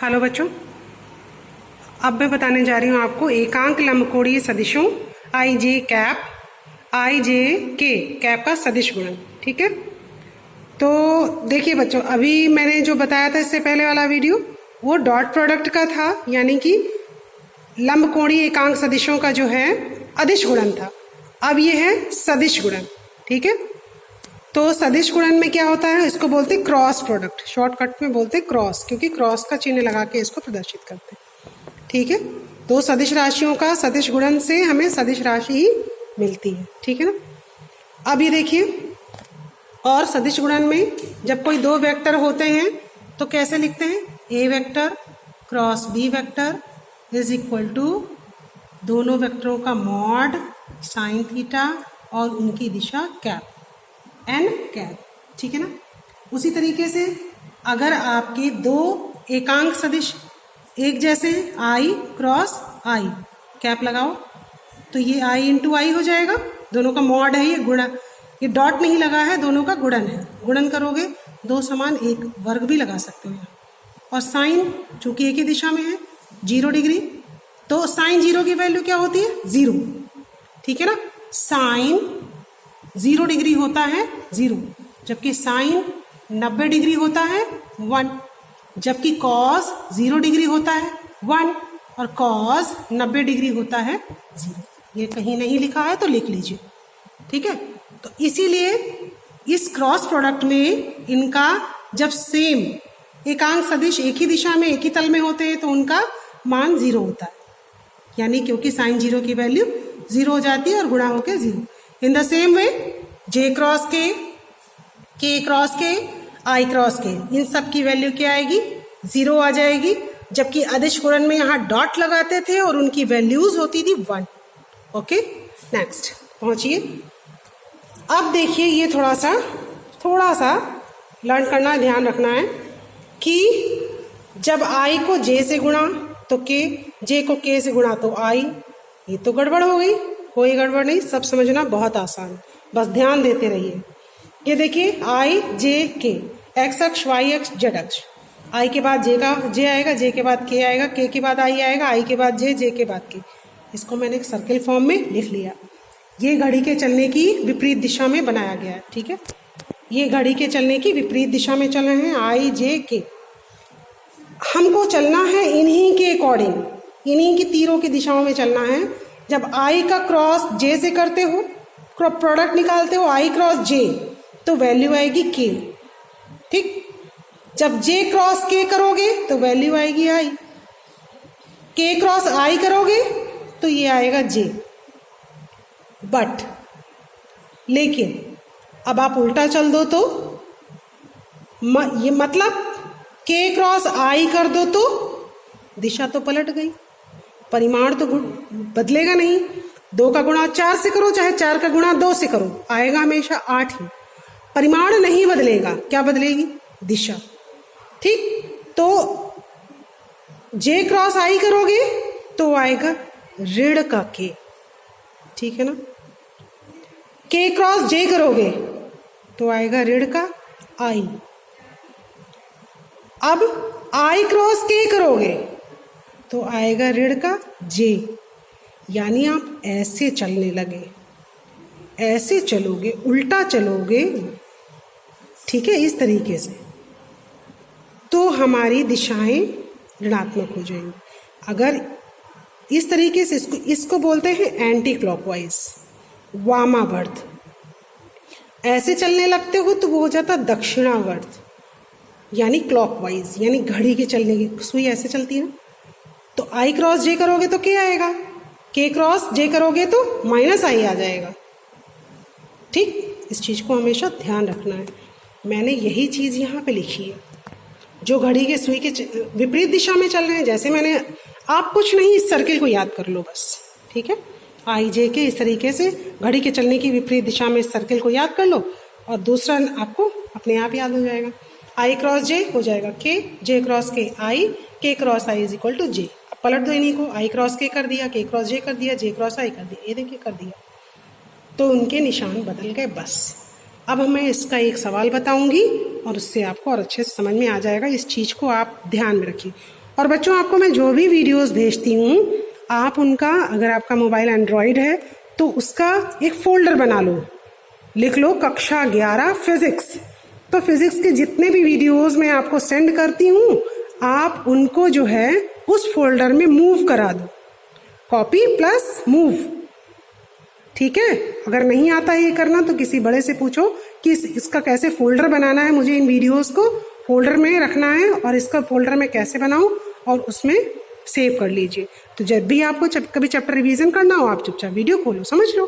Hello बच्चों, अब मैं बताने जा रही हूँ आपको एकांक लंबकोणीय सदिशों आई जे कैप का सदिश गुणन। ठीक है, तो देखिए बच्चों, अभी मैंने जो बताया था इससे पहले वाला वीडियो वो डॉट प्रोडक्ट का था, यानी कि लंबकोणीय एकांक सदिशों का जो है अदिश गुणन था। अब ये है सदिश गुणन। ठीक है, तो सदिश गुणन में क्या होता है, इसको बोलते हैं क्रॉस प्रोडक्ट, शॉर्टकट में बोलते हैं क्रॉस, क्योंकि क्रॉस का चिन्ह लगा के इसको प्रदर्शित करते हैं। ठीक है, दो सदिश राशियों का सदिश गुणन से हमें सदिश राशि ही मिलती है। ठीक है ना। अब ये देखिए, और सदिश गुणन में जब कोई दो वेक्टर होते हैं तो कैसे लिखते हैं, A vector cross B vector is equal to दोनों वेक्टरों का मॉड साइन थीटा और उनकी दिशा कैप एन कैप। ठीक है ना। उसी तरीके से अगर आपके दो एकांक सदिश एक जैसे आई क्रॉस आई कैप लगाओ तो ये आई इंटू आई हो जाएगा, दोनों का मॉड है, ये गुणा, ये डॉट नहीं लगा है, दोनों का गुणन है। गुणन करोगे दो समान एक वर्ग भी लगा सकते हो। और साइन चूंकि एक ही दिशा में है 0 डिग्री, तो साइन 0 की वैल्यू क्या होती है, 0। ठीक है ना, साइन 0 डिग्री होता है 0, जबकि साइन 90 डिग्री होता है 1, जबकि कॉस 0 डिग्री होता है 1 और कॉस 90 डिग्री होता है 0। ये कहीं नहीं लिखा है तो लिख लीजिए। ठीक है, तो इसीलिए इस क्रॉस प्रोडक्ट में इनका जब सेम एकांक सदिश एक ही दिशा में एक ही तल में होते हैं तो उनका मान 0 होता है, यानी क्योंकि साइन 0 की वैल्यू 0 हो जाती है और गुणा होकर 0। In the same way J cross के क्रॉस के, आई क्रॉस के, इन सब की वैल्यू क्या आएगी, 0 आ जाएगी, जबकि अदिश गुणन में यहाँ डॉट लगाते थे और उनकी वैल्यूज होती थी 1। ओके, नेक्स्ट पहुंचिए। अब देखिए, ये थोड़ा सा लर्न करना, ध्यान रखना है कि जब आई को जे से गुणा तो के, जे को के से गुणा तो आई, ये तो गड़बड़ हो गई। कोई गड़बड़ नहीं, सब समझना बहुत आसान, बस ध्यान देते रहिए। ये देखिए, आई जे के, एक्स अक्ष वाई अक्ष जेड अक्ष, आई के बाद जे आएगा, जे के बाद के आएगा, के बाद आई आएगा, आई के बाद जे के बाद के। इसको मैंने एक सर्किल फॉर्म में लिख लिया। ये घड़ी के चलने की विपरीत दिशा में बनाया गया है। ठीक है, ये घड़ी के चलने की विपरीत दिशा में चल रहे हैं आई जे के। हमको चलना है इन्हीं के अकॉर्डिंग, इन्हीं की तीरों की दिशाओं में चलना है। जब आई का क्रॉस जे से करते हो, प्रोडक्ट निकालते हो आई क्रॉस जे, तो वैल्यू आएगी के। ठीक, जब जे क्रॉस के करोगे तो वैल्यू आएगी आई, के क्रॉस आई करोगे तो ये आएगा जे। बट लेकिन अब आप उल्टा चल दो तो ये मतलब के क्रॉस आई कर दो तो दिशा तो पलट गई, परिमाण तो बदलेगा नहीं। 2 का गुणा 4 से करो, चाहे 4 का गुणा 2 से करो, आएगा हमेशा 8 ही। परिमाण नहीं बदलेगा, क्या बदलेगी, दिशा। ठीक, तो जे क्रॉस आई करोगे तो आएगा ऋण का के। ठीक है ना, के क्रॉस जे करोगे तो आएगा ऋण का आई। अब आई क्रॉस के करोगे तो आएगा ऋण का जे, यानी आप ऐसे चलने लगे, ऐसे चलोगे, उल्टा चलोगे। ठीक है, इस तरीके से तो हमारी दिशाएं ऋणात्मक हो जाएंगी। अगर इस तरीके से, इसको बोलते हैं एंटी क्लॉकवाइज, वामावर्त। ऐसे चलने लगते हो तो वो हो जाता दक्षिणावर्त, यानी क्लॉकवाइज, यानी घड़ी के चलने की सुई ऐसे चलती है ना। तो आई क्रॉस जे करोगे तो के आएगा, के क्रॉस जे करोगे तो माइनस आई आ जाएगा। ठीक, इस चीज को हमेशा ध्यान रखना है। मैंने यही चीज यहाँ पे लिखी है। जो घड़ी के सुई के विपरीत दिशा में चल रहे हैं, जैसे मैंने, आप कुछ नहीं, इस सर्किल को याद कर लो बस। ठीक है, आई जे के इस तरीके से घड़ी के चलने की विपरीत दिशा में इस सर्किल को याद कर लो और दूसरा आपको अपने आप याद हो जाएगा। आई क्रॉस जे हो जाएगा के, जे cross K I, K cross I is equal to J. अब पलट दो इन्हीं को, आई क्रॉस के कर दिया, के क्रॉस जे कर दिया, जे क्रॉस आई कर दिया, ये देखिए कर दिया, तो उनके निशान बदल गए बस। अब मैं इसका एक सवाल बताऊंगी और उससे आपको और अच्छे से समझ में आ जाएगा। इस चीज़ को आप ध्यान में रखिए। और बच्चों आपको मैं जो भी वीडियोस भेजती हूँ आप उनका, अगर आपका मोबाइल एंड्रॉयड है तो उसका एक फोल्डर बना लो, लिख लो कक्षा 11 फिजिक्स। तो फिजिक्स के जितने भी वीडियोस मैं आपको सेंड करती हूँ आप उनको जो है उस फोल्डर में मूव करा दो, कॉपी प्लस मूव। ठीक है, अगर नहीं आता ये करना तो किसी बड़े से पूछो कि इसका कैसे फोल्डर बनाना है, मुझे इन वीडियोस को फोल्डर में रखना है और इसका फोल्डर में कैसे बनाऊं और उसमें सेव कर लीजिए। तो जब भी आपको कभी चैप्टर रिवीजन करना हो आप चुपचाप वीडियो खोलो, समझ लो।